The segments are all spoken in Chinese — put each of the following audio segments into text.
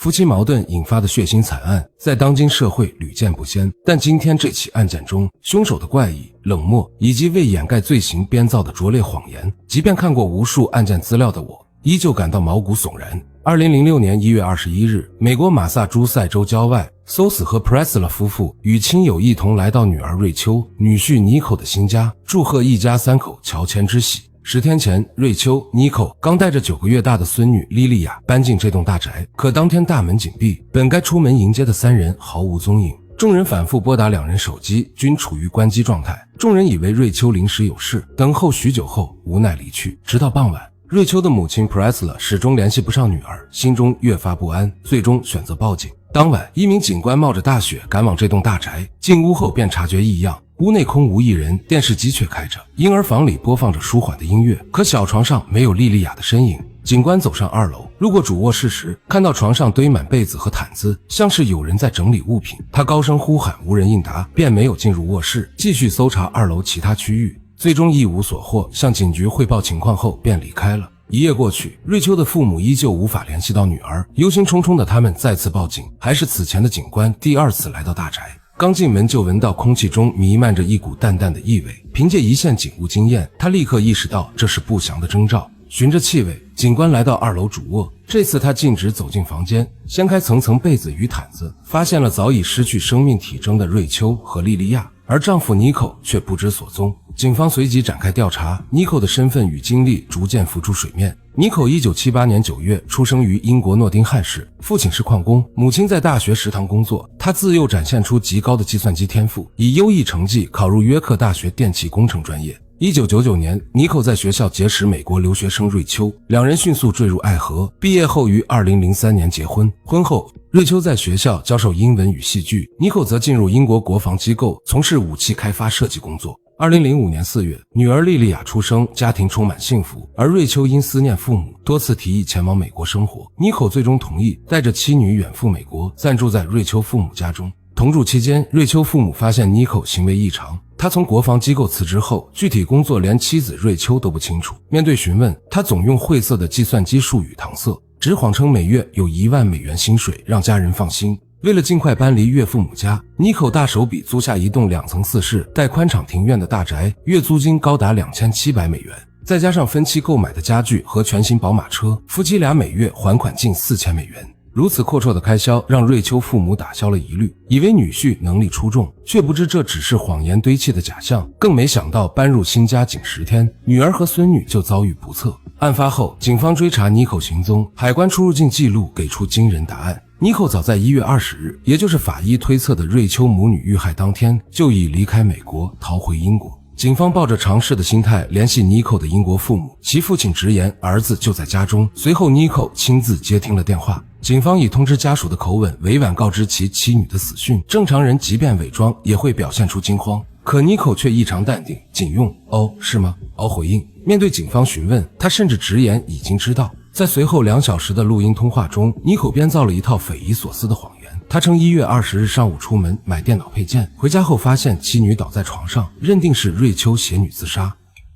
夫妻矛盾引發的血腥慘案在當今社會屢見不鮮，但今天這起案件中，兇手的怪異、冷漠以及為掩蓋罪行編造的拙劣謊言，即便看過無數案件資料的我，依舊感到毛骨悚然。2006年1月21日，美國馬薩諸塞州郊外，搜死和 Presler 夫婦與親友一同來到女兒瑞秋、女婿尼可的新家，祝賀一家三口喬遷之喜。10天前，瑞秋、尼可剛帶着9個月大的孫女莉莉亞搬進這棟大宅，可當天大門緊閉，本該出門迎接的三人毫無蹤影。眾人反覆撥打2人手機，均處於關機狀態。眾人以為瑞秋臨時有事，等候許久後無奈離去。直到傍晚，瑞秋的母親 Presler 始終聯繫不上女兒，心中越發不安，最終選擇報警。當晚，一名警官冒着大雪趕往這棟大宅，進屋後便察覺異樣。屋內空無一人，電視機卻開着，嬰兒房裡播放着舒緩的音樂，可小床上沒有莉莉亞的身影。警官走上2樓，路過主臥室時，看到床上堆滿被子和毯子，像是有人在整理物品。他高聲呼喊，無人應答，便沒有进入臥室，繼續搜查2樓其他區域，最終一無所獲，向警局匯報情況後便離開了。一夜過去，瑞秋的父母依舊無法聯繫到女兒，憂心忡忡的他們再次報警，還是此前的警官第2次來到大宅。剛進門就聞到空氣中彌漫着一股淡淡的異味，憑借一線警務經驗，他立刻意識到這是不祥的徵兆。循着氣味，警官來到2樓主臥，這次他徑直走進房間，掀開層層被子與毯子，發現了早已失去生命體徵的瑞秋和莉莉亞，而丈夫尼可卻不知所蹤。警方隨即展開調查，尼可的身份與經歷逐漸浮出水面。尼可1978年9月出生於英國諾丁漢市，父親是礦工，母親在大學食堂工作。他自幼展現出極高的計算機天賦，以優異成績考入约克大學電氣工程專業。1999年，尼可在學校結識美國留學生瑞秋，兩人迅速墜入愛河。畢業後於2003年結婚。婚後，瑞秋在學校教授英文與戲劇，尼可則進入英國國防機構從事武器開發設計工作。2005年4月，女兒莉莉亞出生，家庭充滿幸福。而瑞秋因思念父母，多次提議前往美國生活。尼可最終同意，帶着妻女遠赴美國，暫住在瑞秋父母家中。同住期間，瑞秋父母發現尼可行為異常。他從國防機構辭職後，具體工作連妻子瑞秋都不清楚。面對詢問，他總用晦澀的計算機術語搪塞，只謊稱每月有1萬美元薪水，讓家人放心。為了盡快搬離岳父母家，尼可大手筆租下一棟2層4室帶寬敞庭院的大宅，月租金高達2700美元，再加上分期購買的家具和全新寶馬車，夫妻倆每月還款近4000美元。如此阔绰的開銷讓瑞秋父母打消了疑慮，以為女婿能力出眾，卻不知這只是謊言堆砌的假象，更沒想到搬入新家僅10天，女兒和孫女就遭遇不測。案發後，警方追查尼可行蹤，海關出入境記錄給出驚人答案。尼可早在1月20日，也就是法醫推測的瑞秋母女遇害當天，就已離開美國逃回英國。警方抱着嘗試的心態聯繫尼可的英國父母，其父親直言兒子就在家中。隨後尼可親自接聽了電話，警方以通知家屬的口吻委婉告知其妻女的死訊。正常人即便偽裝也會表現出驚慌，可尼可卻異常淡定，僅用“哦，是嗎？”回應。面對警方詢問，他甚至直言已經知道。在隨後2小時的錄音通話中，尼可編造了一套匪夷所思的謊言。他稱1月20日上午出門買電腦配件，回家後發現妻女倒在床上，認定是瑞秋攜女自殺。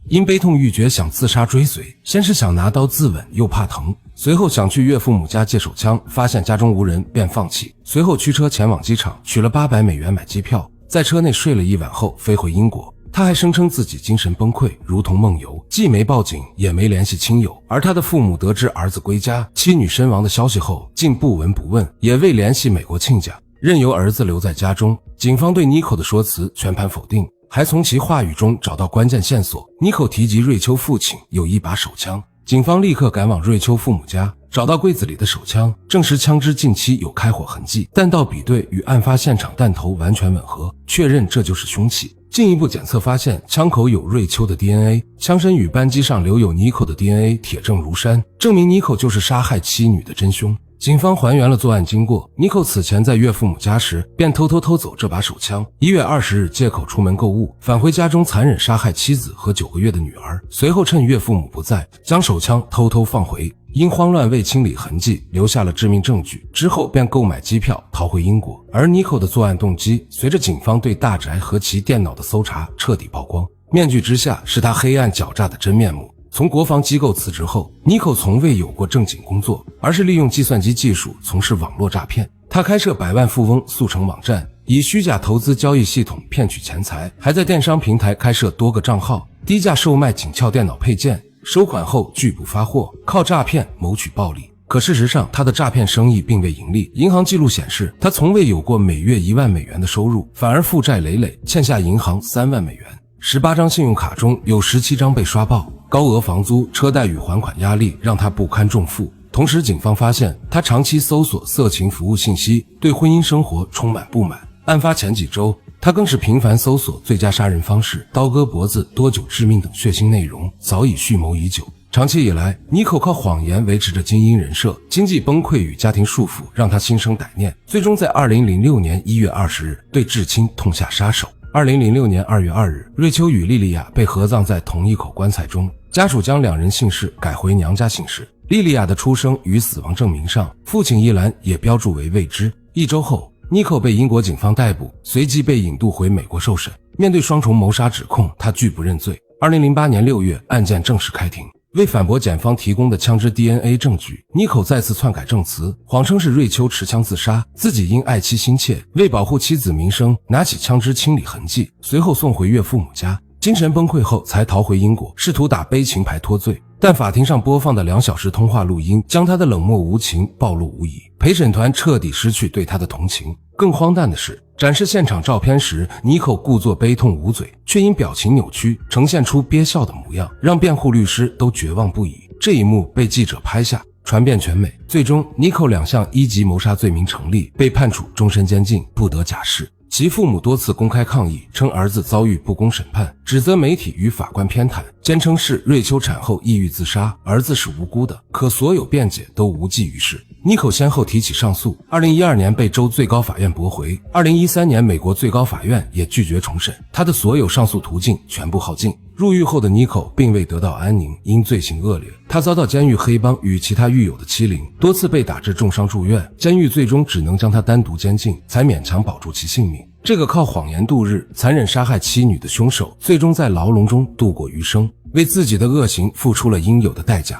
因悲痛欲絕想自殺追隨，先是想拿刀自刎，又怕疼，隨後想去岳父母家借手槍，發現家中無人便放棄。隨後驅車前往機場，取了800美元買機票，在車內睡了1晚後飛回英國。他還聲稱自己精神崩潰，如同夢遊，既沒報警，也沒聯繫親友。而他的父母得知兒子歸家、妻女身亡的消息後，竟不聞不問，也未聯繫美國親家，任由兒子留在家中。警方對尼可的說辭全盤否定，還從其話語中找到關鍵線索。尼可提及瑞秋父親有一把手槍，警方立刻趕往瑞秋父母家，找到櫃子裡的手槍，證實槍支近期有開火痕跡，彈道比對與案發現場彈頭完全吻合，確認這就是兇器。進一步檢測發現，槍口有瑞秋的 DNA， 槍身與扳機上留有尼可的 DNA， 鐵證如山，證明尼可就是殺害妻女的真兇。警方還原了作案經過，尼可此前在岳父母家時便偷走這把手槍。1月20日借口出門購物，返回家中殘忍殺害妻子和9個月的女兒，隨後趁岳父母不在，將手槍偷放回。因慌亂未清理痕跡，留下了致命證據，之後便購買機票逃回英國。而尼可的作案動機隨着警方對大宅和其電腦的搜查徹底曝光，面具之下是他黑暗狡詐的真面目。從國防機構辭職後，妮可從未有過正經工作，而是利用計算機技術從事網絡詐騙。他開設百萬富翁速成網站，以虛假投資交易系統騙取錢財，還在電商平台開設多個賬號，低價售賣緊俏電腦配件，收款後拒不發貨，靠詐騙謀取暴利。可事實上，他的詐騙生意並未盈利。銀行記錄顯示，他從未有過每月1萬美元的收入，反而負債累累，欠下銀行3萬美元。18張信用卡中有17張被刷爆，高額房租、車貸與還款壓力讓他不堪重負。同時，警方發現他長期搜索色情服務信息，對婚姻生活充滿不滿。案發前几周，他更是頻繁搜索最佳殺人方式、刀割脖子、多久致命等血腥內容，早已蓄謀已久。長期以来，妮可靠謊言維持着精英人設，經濟崩潰與家庭束縛让他心生歹念，最終在2006年1月20日对至親痛下殺手。2006年2月2日，瑞秋與莉莉亞被合葬在同一口棺材中，家屬將2人姓氏改回娘家姓氏。莉莉亞的出生與死亡證明上，父親一欄也標注為未知。1周後，妮可被英國警方逮捕，隨即被引渡回美國受審。面對双重謀殺指控，他拒不認罪。2008年6月，案件正式開庭。為反駁檢方提供的槍支 DNA 證據，妮可再次篡改證詞，謊稱是瑞秋持槍自殺，自己因愛妻心切，為保護妻子名聲，拿起槍支清理痕跡，隨後送回岳父母家。精神崩潰後才逃回英國，試圖打悲情牌脫罪，但法庭上播放的2小時通話錄音將他的冷漠無情暴露無遺，陪審團徹底失去對他的同情。更荒誕的是，展示現場照片時，妮可故作悲痛無嘴，卻因表情扭曲呈現出憋笑的模樣，讓辯護律師都絕望不已。這一幕被記者拍下，傳遍全美。最終，妮可2項1級謀殺罪名成立，被判處終身監禁，不得假釋。其父母多次公開抗議，稱兒子遭遇不公審判，指責媒體與法官偏袒，堅稱是瑞秋產後抑鬱自殺，兒子是無辜的。可所有辯解都無濟於事。妮可先後提起上訴，2012年被州最高法院駁回，2013年美國最高法院也拒絕重審，他的所有上訴途徑全部耗盡。入獄後的妮可並未得到安寧，因罪行惡劣，他遭到監獄黑幫與其他獄友的欺凌，多次被打致重傷住院，監獄最終只能將他單獨監禁，才勉強保住其性命。這個靠謊言度日、殘忍殺害妻女的兇手，最終在牢籠中度過餘生，為自己的惡行付出了應有的代價。